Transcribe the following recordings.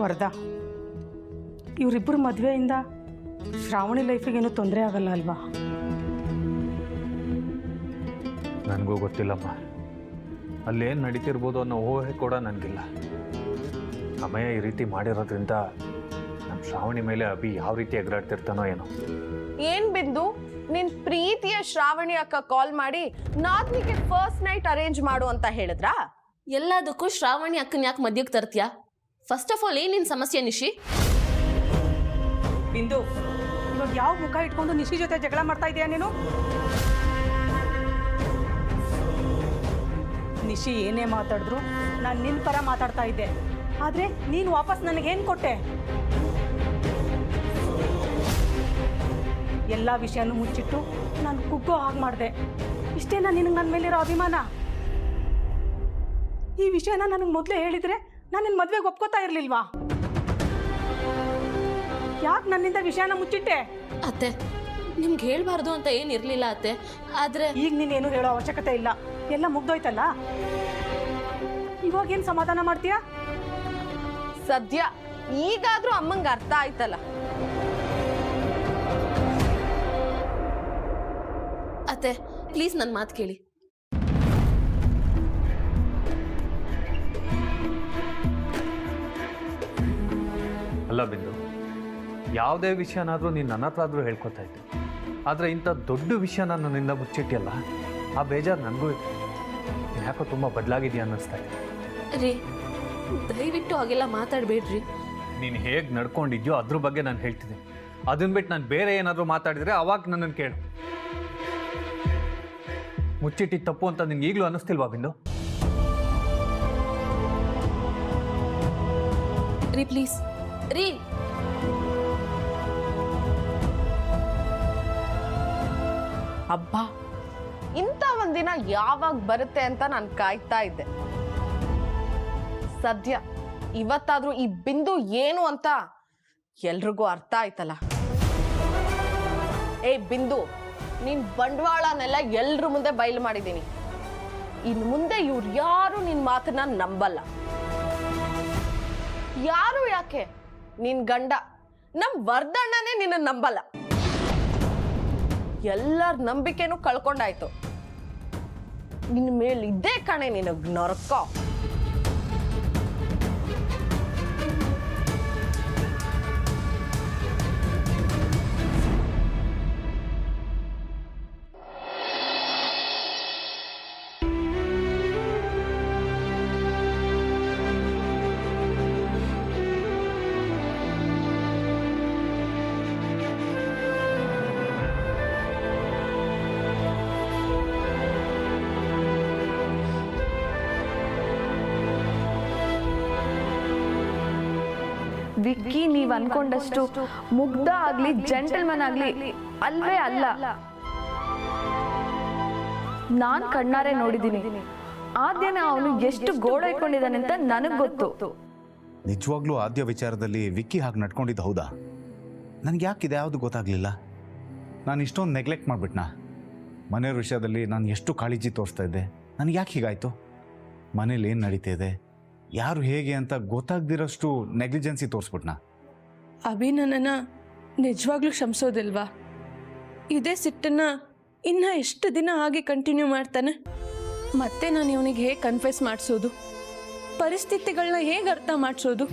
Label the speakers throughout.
Speaker 1: ವರದಾ, ಇವರಿಬ್ಬರು ಮದುವೆಯಿಂದ ಶ್ರಾವಣಿ ಲೈಫಿಗೇನು ತೊಂದರೆ ಆಗಲ್ಲ ಅಲ್ವಾ?
Speaker 2: ನನಗೂ ಗೊತ್ತಿಲ್ಲಮ್ಮ. ಅಲ್ಲೇನು ನಡೀತಿರ್ಬೋದು ಅನ್ನೋ ಊಹೆ ಕೂಡ ನನಗಿಲ್ಲ. ಸಮಯ ಈ ರೀತಿ ಮಾಡಿರೋದ್ರಿಂದ ನಮ್ಮ ಶ್ರಾವಣಿ ಮೇಲೆ ಅಭಿ ಯಾವ ರೀತಿ ಎಗರಾಡ್ತಿರ್ತಾನೋ ಏನೋ.
Speaker 3: ಏನ್ ಬಿಂದು, ನಿನ್ ಪ್ರೀತಿಯ ಶ್ರಾವಣಿ ಅಕ್ಕ ಕಾಲ್ ಮಾಡಿ ನಾದ್ನಿಗೆ ಫಸ್ಟ್ ನೈಟ್ ಅರೇಂಜ್ ಮಾಡು ಅಂತ ಹೇಳಿದ್ರಾ?
Speaker 4: ಎಲ್ಲದಕ್ಕೂ ಶ್ರಾವಣಿ ಅಕ್ಕನ ಯಾಕೆ ಮಧ್ಯಕ್ಕೆ ತರ್ತೀಯಾ? ಫಸ್ಟ್ ಆಫ್ ಆಲ್ ಏನಿನ್ ಸಮಸ್ಯೆ ನಿಶಿ?
Speaker 1: ಬಿಂದು, ಇವಾಗ ಯಾವ ಮುಖ ಇಟ್ಕೊಂಡು ನಿಶಿ ಜೊತೆ ಜಗಳ ಮಾಡ್ತಾ ಇದೀಯಾ ನೀನು? ನಿಶಿ ಏನೇ ಮಾತಾಡಿದ್ರು ನಾನು ನಿನ್ನ ಪರ ಮಾತಾಡ್ತಾ ಇದ್ದೆ. ಆದರೆ ನೀನು ವಾಪಸ್ ನನಗೇನು ಕೊಟ್ಟೆ? ಎಲ್ಲ ವಿಷಯನೂ ಮುಚ್ಚಿಟ್ಟು ನಾನು ಕುಗ್ಗೋ ಹಾಗೆ ಮಾಡಿದೆ. ಇಷ್ಟೇನಾ ನಿನಗೆ ನನ್ನ ಮೇಲಿರೋ ಅಭಿಮಾನ? ಈ ವಿಷಯನ ನನಗೆ ಮೊದಲೇ ಹೇಳಿದರೆ ನಾನು ನಿನ್ನ ಮದುವೆಗೆ ಒಪ್ಕೋತಾ ಇರಲಿಲ್ವಾ? ಯಾಕೆ ನನ್ನಿಂದ ವಿಷಯನ ಮುಚ್ಚಿಟ್ಟೆ?
Speaker 4: ಅತ್ತೆ, ನಿಮ್ಗೆ ಹೇಳ್ಬಾರ್ದು ಅಂತ ಏನಿರಲಿಲ್ಲ ಅತ್ತೆ. ಆದರೆ
Speaker 1: ಈಗ ನೀನೇನು ಹೇಳೋ ಅವಶ್ಯಕತೆ ಇಲ್ಲ. ಎಲ್ಲ ಮುಗ್ದೋಯ್ತಲ್ಲ, ಇವಾಗೇನು ಸಮಾಧಾನ ಮಾಡ್ತೀಯಾ?
Speaker 3: ಸದ್ಯ ಈಗಾದ್ರೂ ಅಮ್ಮಂಗೆ ಅರ್ಥ ಆಯ್ತಲ್ಲ.
Speaker 4: ಅತ್ತೆ ಪ್ಲೀಸ್ ನನ್ನ ಮಾತು ಕೇಳಿ.
Speaker 2: ಅಲ್ಲ ಬಿಂದು, ಯಾವುದೇ ವಿಷಯನಾದರೂ ನೀನು ನನ್ನ ಹತ್ರ ಆದರೂ ಹೇಳ್ಕೊತಾ ಇದ್ದೆ. ಆದರೆ ಇಂಥ ದೊಡ್ಡ ವಿಷಯನ ನನ್ನಿಂದ ಮುಚ್ಚಿಟ್ಟಿಯಲ್ಲ, ಆ ಬೇಜಾರು ನನಗೂ ಯಾಕೋ ತುಂಬ ಬದಲಾಗಿದೆಯಾ ಅನ್ನಿಸ್ತಾ ಇದೆ.
Speaker 4: ರೀ, ದಯವಿಟ್ಟು ಹಾಗೆಲ್ಲ ಮಾತಾಡಬೇಡ್ರಿ.
Speaker 2: ನೀನು ಹೇಗೆ ನಡ್ಕೊಂಡಿದ್ಯೋ ಅದ್ರ ಬಗ್ಗೆ ನಾನು ಹೇಳ್ತಿದ್ದೀನಿ. ಅದನ್ನ ಬಿಟ್ಟು ನಾನು ಬೇರೆ ಏನಾದರೂ ಮಾತಾಡಿದರೆ ಅವಾಗ ನನ್ನನ್ನು ಕೇಳು. ಮುಚ್ಚಿಟ್ಟಿದ್ದು ತಪ್ಪು ಅಂತ ನಿನ್ಗೆ ಈಗಲೂ ಅನ್ನಿಸ್ತಿಲ್ವಾ ಬಿಂದು?
Speaker 4: ರೀ ಪ್ಲೀಸ್ ರೀ.
Speaker 3: ಅಬ್ಬಾ, ಇಂಥ ಒಂದಿನ ಯಾವಾಗ ಬರುತ್ತೆ ಅಂತ ನಾನು ಕಾಯ್ತಾ ಇದ್ದೆ. ಸದ್ಯ ಇವತ್ತಾದ್ರೂ ಈ ಬಿಂದು ಏನು ಅಂತ ಎಲ್ರಿಗೂ ಅರ್ಥ ಆಯ್ತಲ್ಲ. ಏ ಬಿಂದು, ನಿನ್ ಬಂಡವಾಳನೆಲ್ಲ ಎಲ್ರ ಮುಂದೆ ಬಯಲು ಮಾಡಿದ್ದೀನಿ. ಇನ್ನು ಮುಂದೆ ಇವ್ರು ಯಾರು ನಿನ್ ಮಾತನ್ನ ನಂಬಲ್ಲ. ಯಾರು ಯಾಕೆ, ನಿನ್ ಗಂಡ ನಮ್ ವರ್ಧಣ್ಣನೇ ನಿನ್ನ ನಂಬಲ್ಲ. ಎಲ್ಲರ ನಂಬಿಕೆನೂ ಕಳ್ಕೊಂಡಾಯ್ತು. ನಿನ್ ಮೇಲೆ ಇದ್ದೇ ಕಣೆ ನಿನಗ್ ನರಕ.
Speaker 5: ವಿಕ್ಕಿ, ನೀವ್ ಅನ್ಕೊಂಡಷ್ಟು ಮುಗ್ಧ ಆಗ್ಲಿ ಜೆಂಟಲ್ಮನ್ ಆಗ್ಲಿ ಅಲ್ವೇ ಅಲ್ಲ. ನಾನ್ ಕಣ್ಣಾರೆ ನೋಡಿದ್ದೀನಿ. ಆದ್ಯನ ಅವನು ಎಷ್ಟು ಗೋಳೈಕೊಂಡಿದ್ದಾನೆ ಅಂತ ನನಗ್ ಗೊತ್ತು.
Speaker 6: ನಿಜವಾಗ್ಲೂ ಆದ್ಯ ವಿಚಾರದಲ್ಲಿ ವಿಕ್ಕಿ ಹಾಗೆ ನಡ್ಕೊಂಡಿದ್ದು ಹೌದಾ? ನನಗೆ ಯಾಕೆ ಇದು ಯಾವುದು ಗೊತ್ತಾಗ್ಲಿಲ್ಲ? ನಾನು ಇಷ್ಟೊಂದು ನೆಗ್ಲೆಕ್ಟ್ ಮಾಡಿಬಿಟ್ನಾ? ಮನೆಯವ್ರ ವಿಷಯದಲ್ಲಿ ನಾನು ಎಷ್ಟು ಕಾಳಜಿ ತೋರಿಸ್ತಾ ಇದ್ದೆ, ನನಗೆ ಯಾಕೆ ಹೀಗಾಯಿತು? ಮನೇಲಿ ಏನು ನಡೀತಾ ಇದೆ, ಯಾರು ಹೇಗೆ ಅಂತ ಗೊತ್ತಾಗ್ದಿರೋಷ್ಟು ನೆಗ್ಲಿಜೆನ್ಸಿ ತೋರಿಸ್ಬಿಟ್ನಾ?
Speaker 5: ಅಭಿ ನನ್ನನ್ನ ನಿಜವಾಗ್ಲೂ ಕ್ಷಮಿಸೋದಿಲ್ವಾ? ಇದೇ ಸಿಟ್ಟನ್ನ ಇನ್ನ ಎಷ್ಟು ದಿನ ಹಾಗೆ ಕಂಟಿನ್ಯೂ ಮಾಡ್ತಾನೆ? ಮತ್ತೆ ನಾನು ಇವನಿಗೆ ಹೇಗೆ ಕನ್ಫೆಸ್ ಮಾಡಿಸೋದು? ಪರಿಸ್ಥಿತಿಗಳನ್ನ ಹೇಗೆ ಅರ್ಥ ಮಾಡಿಸೋದು?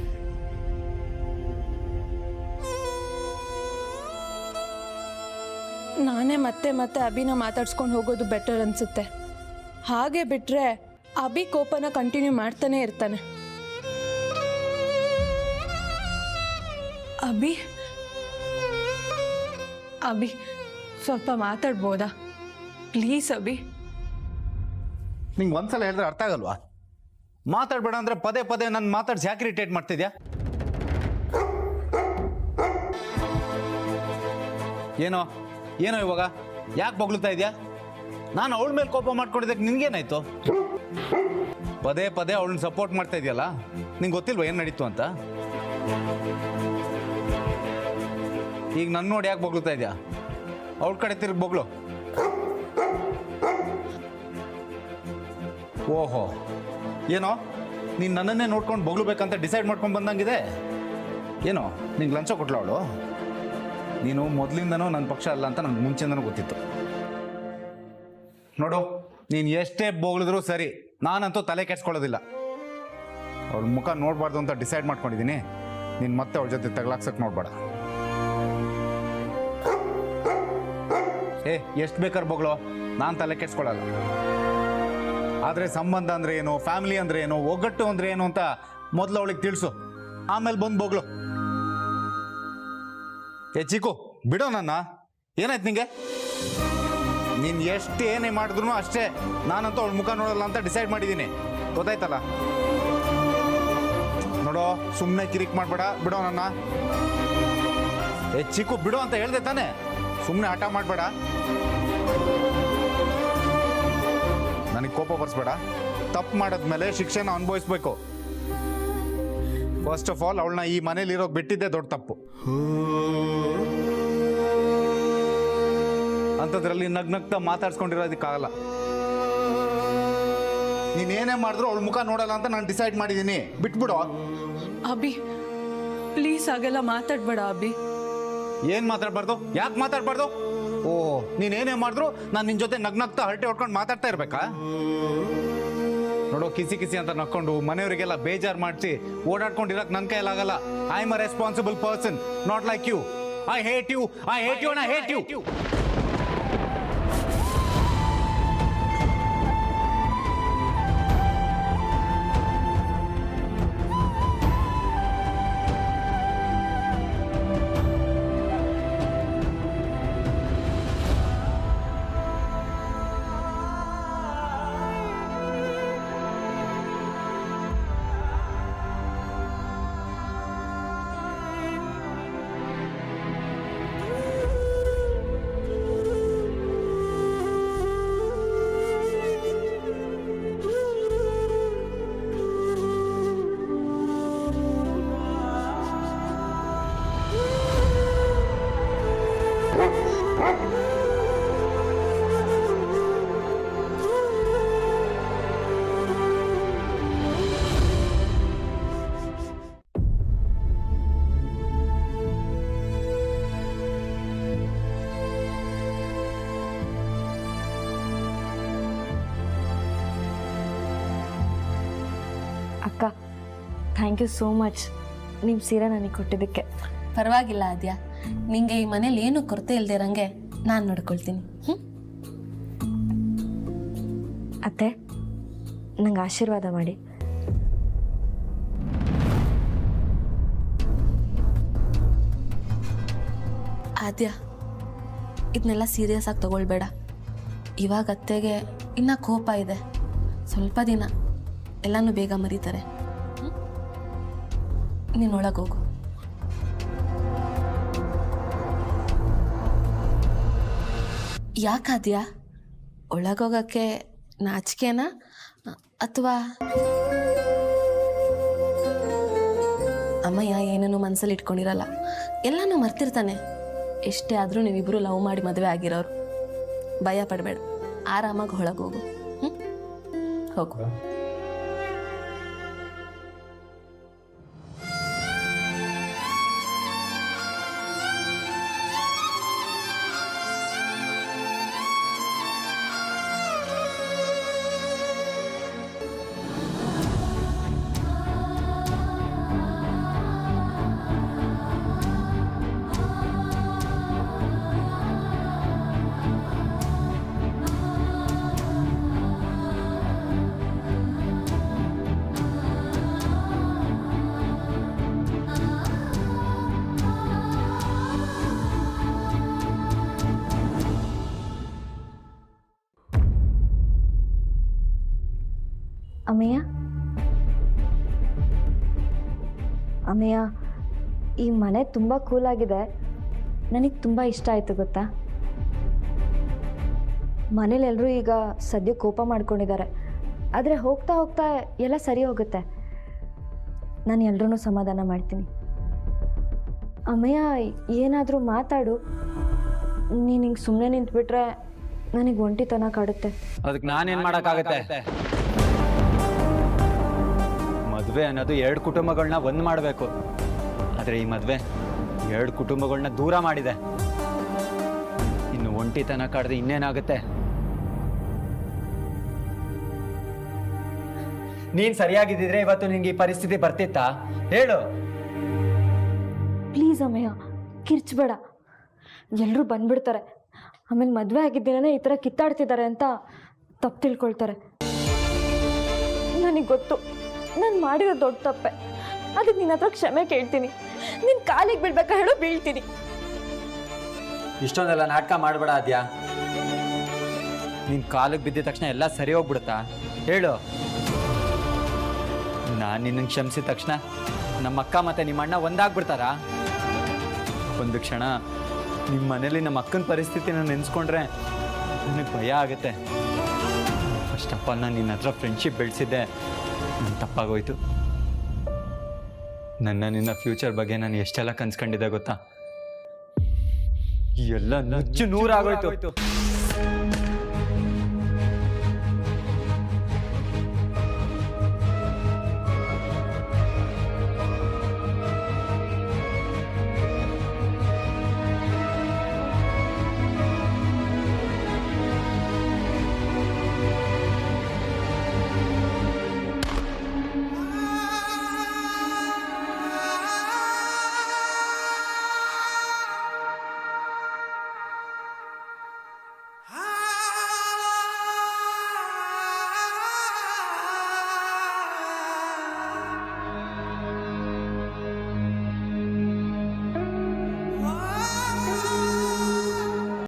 Speaker 5: ನಾನೇ ಮತ್ತೆ ಮತ್ತೆ ಅಭಿನ ಮಾತಾಡ್ಸ್ಕೊಂಡು ಹೋಗೋದು ಬೆಟರ್ ಅನ್ಸುತ್ತೆ. ಹಾಗೆ ಬಿಟ್ರೆ ಅಭಿ ಕೋಪನ ಕಂಟಿನ್ಯೂ ಮಾಡ್ತಾನೆ ಇರ್ತಾನೆ. ಅಭಿ ಅಭಿ ಸ್ವಲ್ಪ ಮಾತಾಡ್ಬೋದಾ ಪ್ಲೀಸ್? ಅಭಿ,
Speaker 6: ನಿಂಗೆ ಒಂದ್ಸಲ ಹೇಳಿದ್ರೆ ಅರ್ಥ ಆಗಲ್ವಾ? ಮಾತಾಡ್ಬೇಡ ಅಂದ್ರೆ ಪದೇ ಪದೇ ನನ್ನ ಮಾತಾಡ್ಸಿ ಯಾಕೆ ಇರಿಟೇಟ್ ಮಾಡ್ತಿದ್ಯಾ? ಏನೋ ಏನೋ ಇವಾಗ ಯಾಕೆ ಬೊಗಳ್ತಾ ಇದೆಯಾ? ನಾನು ಅವಳ ಮೇಲೆ ಕೋಪ ಮಾಡ್ಕೊಂಡಿದ್ದಕ್ಕೆ ನಿನ್ಗೇನಾಯ್ತು? ಪದೇ ಪದೇ ಅವಳನ್ನ ಸಪೋರ್ಟ್ ಮಾಡ್ತಾ ಇದೆಯಲ್ಲ, ನಿಂಗೆ ಗೊತ್ತಿಲ್ವಾ ಏನು ನಡೀತು ಅಂತ? ಈಗ ನನ್ನ ನೋಡಿ ಯಾಕೆ ಬೊಗಳ್ತಾ ಇದೆಯಾ? ಅವಳ ಕಡೆ ತಿರುಗಿ ಬೊಗಳು. ಓಹೋ, ಏನೋ ನೀನು ನನ್ನನ್ನೇ ನೋಡ್ಕೊಂಡು ಬೊಗಳ್ಬೇಕಂತ ಡಿಸೈಡ್ ಮಾಡ್ಕೊಂಡು ಬಂದಂಗಿದೆ. ಏನೋ ನಿಂಗೆ ಲಂಚ ಕೊಟ್ಲ ಅವಳು? ನೀನು ಮೊದಲಿಂದನೂ ನನ್ನ ಪಕ್ಷ ಅಲ್ಲ ಅಂತ ನನಗೆ ಮುಂಚೆಯಿಂದನೂ ಗೊತ್ತಿತ್ತು. ನೋಡು, ನೀನು ಎಷ್ಟೇ ಬೋಗಳಿದ್ರು ಸರಿ, ನಾನಂತೂ ತಲೆ ಕೆಡ್ಸ್ಕೊಳ್ಳೋದಿಲ್ಲ. ಅವಳ ಮುಖ ನೋಡಬಾರ್ದು ಅಂತ ಡಿಸೈಡ್ ಮಾಡ್ಕೊಂಡಿದ್ದೀನಿ. ನೀನು ಮತ್ತೆ ಅವಳ ಜೊತೆ ತಗಲಾಕ್ಸಕ್ಕೆ ನೋಡ್ಬೇಡ. ಎಷ್ಟು ಬೇಕಾದ್ರೆ ಬೋಗಳು, ನಾನು ತಲೆ ಕೆಡ್ಸ್ಕೊಳ್ಳಲ್ಲ. ಆದರೆ ಸಂಬಂಧ ಅಂದರೆ ಏನು, ಫ್ಯಾಮಿಲಿ ಅಂದರೆ ಏನು, ಒಗ್ಗಟ್ಟು ಅಂದರೆ ಏನು ಅಂತ ಮೊದಲು ಅವಳಿಗೆ ತಿಳಿಸು, ಆಮೇಲೆ ಬಂದು ಬೋಗ್ಳು. ಚಿಕ್ಕು, ಬಿಡೋ ನನ್ನ. ಏನಾಯ್ತು ನಿಂಗೆ? ನೀನು ಎಷ್ಟು ಏನೇ ಮಾಡಿದ್ರು ಅಷ್ಟೇ, ನಾನಂತೂ ಅವಳ ಮುಖ ನೋಡಲ್ಲ ಅಂತ ಡಿಸೈಡ್ ಮಾಡಿದ್ದೀನಿ. ಗೊತ್ತಾಯ್ತಲ್ಲ? ನೋಡೋ, ಸುಮ್ಮನೆ ಕಿರಿಕ್ ಮಾಡಬೇಡ, ಬಿಡೋ ನನ್ನ. ಚಿಕ್ಕು, ಬಿಡೋ ಅಂತ ಹೇಳ್ದೆ ತಾನೆ, ಸುಮ್ಮನೆ ಹಠ ಮಾಡಬೇಡ. ನನಗೆ ಕೋಪ ಬರ್ಸ್ಬೇಡ. ತಪ್ಪು ಮಾಡಿದ್ಮೇಲೆ ಶಿಕ್ಷೆನ ಅನುಭವಿಸ್ಬೇಕು. ಫಸ್ಟ್ ಆಫ್ ಆಲ್ ಅವಳನ್ನ ಈ ಮನೇಲಿ ಇರೋಕೆ ಬಿಟ್ಟಿದ್ದೆ ದೊಡ್ಡ ತಪ್ಪು. ಅಂಥದ್ರಲ್ಲಿ ನಗ್ನಗ್ತಾ ಮಾತಾಡ್ಸ್ಕೊಂಡಿರೋದಕ್ಕಾಗಲ್ಲ. ನೀನೇನೇ ಮಾಡಿದ್ರು ಅವಳ ಮುಖ ನೋಡಲ್ಲ ಅಂತ ನಾನು ಡಿಸೈಡ್ ಮಾಡಿದ್ದೀನಿ. ಬಿಟ್ಬಿಡು.
Speaker 5: ಅಭಿ ಪ್ಲೀಸ್ ಹಾಗೆಲ್ಲ ಮಾತಾಡ್ಬೇಡ ಅಭಿ.
Speaker 6: ಏನು ಮಾತಾಡ್ಬಾರ್ದು? ಯಾಕೆ ಮಾತಾಡ್ಬಾರ್ದು? ಓ, ನೀನೇನೇ ಮಾಡಿದ್ರು ನಾನು ನಿನ್ನ ಜೊತೆ ನಗ್ನಗ್ತಾ ಹರಟೆ ಹೊಡ್ಕೊಂಡು ಮಾತಾಡ್ತಾ ಇರ್ಬೇಕಾ? ನೋಡೋ, ಕಿಸಿ ಕಿಸಿ ಅಂತ ನಕ್ಕೊಂಡು ಮನೆಯವರಿಗೆಲ್ಲ ಬೇಜಾರು ಮಾಡಿಸಿ ಓಡಾಡ್ಕೊಂಡಿರಕ್ಕೆ ನನ್ನ ಕೈಲಾಗಲ್ಲ. I am a responsible person, not like you. I hate you, I hate you, I hate you.
Speaker 7: ಅಕ್ಕ, ಥ್ಯಾಂಕ್ ಯು ಸೋ ಮಚ್ ನಿಮ್ಮ ಸೀರೆ ನನಗೆ ಕೊಟ್ಟಿದ್ದಕ್ಕೆ.
Speaker 4: ಪರವಾಗಿಲ್ಲ ಆದ್ಯಾ, ನಿಂಗೆ ಈ ಮನೇಲಿ ಏನು ಕೊರತೆ ಇಲ್ಲದೆ ಇರಂಗೆ ನಾನು ನೋಡ್ಕೊಳ್ತೀನಿ.
Speaker 7: ಅತ್ತೆ, ನಂಗೆ ಆಶೀರ್ವಾದ ಮಾಡಿ.
Speaker 4: ಆದ್ಯಾ, ಇದನ್ನೆಲ್ಲ ಸೀರಿಯಸ್ ಆಗಿ ತಗೊಳ್ಬೇಡ. ಇವಾಗ ಅತ್ತೆಗೆ ಇನ್ನೂ ಕೋಪ ಇದೆ. ಸ್ವಲ್ಪ ದಿನ ಎಲ್ಲನೂ ಬೇಗ ಮರೀತಾರೆ. ನೀನು ಒಳಗೋಗು. ಯಾಕಾದ್ಯಾ, ಒಳಗೋಗಕ್ಕೆ ನಾಚಿಕೆನಾ ಅಥವಾ ಅಮ್ಮಯ್ಯ ಏನನ್ನು ಮನಸ್ಸಲ್ಲಿ ಇಟ್ಕೊಂಡಿರಲ್ಲ, ಎಲ್ಲನೂ ಮರ್ತಿರ್ತಾನೆ. ಎಷ್ಟೇ ಆದರೂ ನೀವಿಬ್ಬರು ಲವ್ ಮಾಡಿ ಮದುವೆ ಆಗಿರೋರು. ಭಯ ಪಡಬೇಡ, ಆರಾಮಾಗಿ ಒಳಗೋಗು. ಹೋಗು.
Speaker 7: ಅಮ್ಮಯ್ಯ, ಅಮ್ಮಯ್ಯ, ಈ ಮನೆ ತುಂಬ ಕೂಲಾಗಿದೆ. ನನಗೆ ತುಂಬ ಇಷ್ಟ ಆಯಿತು ಗೊತ್ತಾ. ಮನೇಲೆಲ್ಲರೂ ಈಗ ಸದ್ಯ ಕೋಪ ಮಾಡ್ಕೊಂಡಿದ್ದಾರೆ, ಆದರೆ ಹೋಗ್ತಾ ಹೋಗ್ತಾ ಎಲ್ಲ ಸರಿ ಹೋಗುತ್ತೆ. ನಾನು ಎಲ್ರೂ ಸಮಾಧಾನ ಮಾಡ್ತೀನಿ. ಅಮ್ಮಯ್ಯ, ಏನಾದರೂ ಮಾತಾಡು. ನೀನು ಹಿಂಗೆ ಸುಮ್ಮನೆ ನಿಂತ್ಬಿಟ್ರೆ ನನಗೆ ಒಂಟಿತನ ಕಾಡುತ್ತೆ.
Speaker 8: ಅದಕ್ಕೆ ನಾನೇನು ಮಾಡೋಕ್ಕಾಗತ್ತೆ? ಮದುವೆ ಅನ್ನೋದು ಎರಡು ಕುಟುಂಬಗಳನ್ನ ಒಂದು ಮಾಡಬೇಕು. ಆದರೆ ಈ ಮದುವೆ 2 ಕುಟುಂಬಗಳನ್ನ ದೂರ ಮಾಡಿದೆ. ಇನ್ನು ಒಂಟಿತನ ಕಾಡ್ದೆ ಇನ್ನೇನಾಗುತ್ತೆ? ನೀನ್ ಸರಿಯಾಗಿದ್ದಿದ್ರೆ ಇವತ್ತು ನಿಂಗೆ ಈ ಪರಿಸ್ಥಿತಿ ಬರ್ತಿತ್ತಾ? ಹೇಳು.
Speaker 7: ಪ್ಲೀಸ್ ಅಮ್ಮಯ್ಯ, ಕಿರ್ಚ್ಬೇಡ. ಎಲ್ಲರೂ ಬಂದ್ಬಿಡ್ತಾರೆ. ಆಮೇಲೆ ಮದುವೆ ಆಗಿದ್ದೇನೆ ಈ ಥರ ಕಿತ್ತಾಡ್ತಿದ್ದಾರೆ ಅಂತ ತಪ್ಪು ತಿಳ್ಕೊಳ್ತಾರೆ. ನನಗೆ ಗೊತ್ತು ನಾನು ಮಾಡಿರೋ ದೊಡ್ಡ ತಪ್ಪೆ. ಅದಕ್ಕೆ ನಿನ್ನ ಹತ್ರ ಕ್ಷಮೆ ಕೇಳ್ತೀನಿ. ನಿನ್ನ ಕಾಲಿಗೆ ಬೀಳ್ಬೇಕಾ ಹೇಳೋ ಬೀಳ್ತೀನಿ.
Speaker 8: ಇಷ್ಟೊಂದೆಲ್ಲ ನಾಟಕ ಮಾಡಬೇಡ ಆದ್ಯಾ. ನಿನ್ ಕಾಲಿಗೆ ಬಿದ್ದ ತಕ್ಷಣ ಎಲ್ಲ ಸರಿ ಹೋಗ್ಬಿಡುತ್ತಾ? ಹೇಳು. ನಾನು ನಿನ್ನ ಕ್ಷಮಿಸಿದ ತಕ್ಷಣ ನಮ್ಮ ಅಕ್ಕ ಮತ್ತೆ ನಿಮ್ಮ ಅಣ್ಣ ಒಂದಾಗ್ಬಿಡ್ತಾರಾ? ಒಂದು ಕ್ಷಣ ನಿಮ್ಮ ಮನೇಲಿ ನಮ್ಮ ಅಕ್ಕನ ಪರಿಸ್ಥಿತಿನ ನೆನೆಸ್ಕೊಂಡ್ರೆ ನನಗೆ ಭಯ ಆಗುತ್ತೆ. ಫಸ್ಟ್ ಆಫ್ ಆಲ್ ನಾನು ನಿನ್ನ ಹತ್ರ ಫ್ರೆಂಡ್ಶಿಪ್ ಬೆಳೆಸಿದ್ದೆ ನನ್ನ ತಪ್ಪಾಗೋಯ್ತು. ನಿನ್ನ ಫ್ಯೂಚರ್ ಬಗ್ಗೆ ನಾನು ಎಷ್ಟೆಲ್ಲ ಕನ್ಸ್ಕೊಂಡಿದ್ದೆ ಗೊತ್ತಾ? ಎಲ್ಲ ನುಚ್ಚು ನೂರಾಗೋಯ್ತು.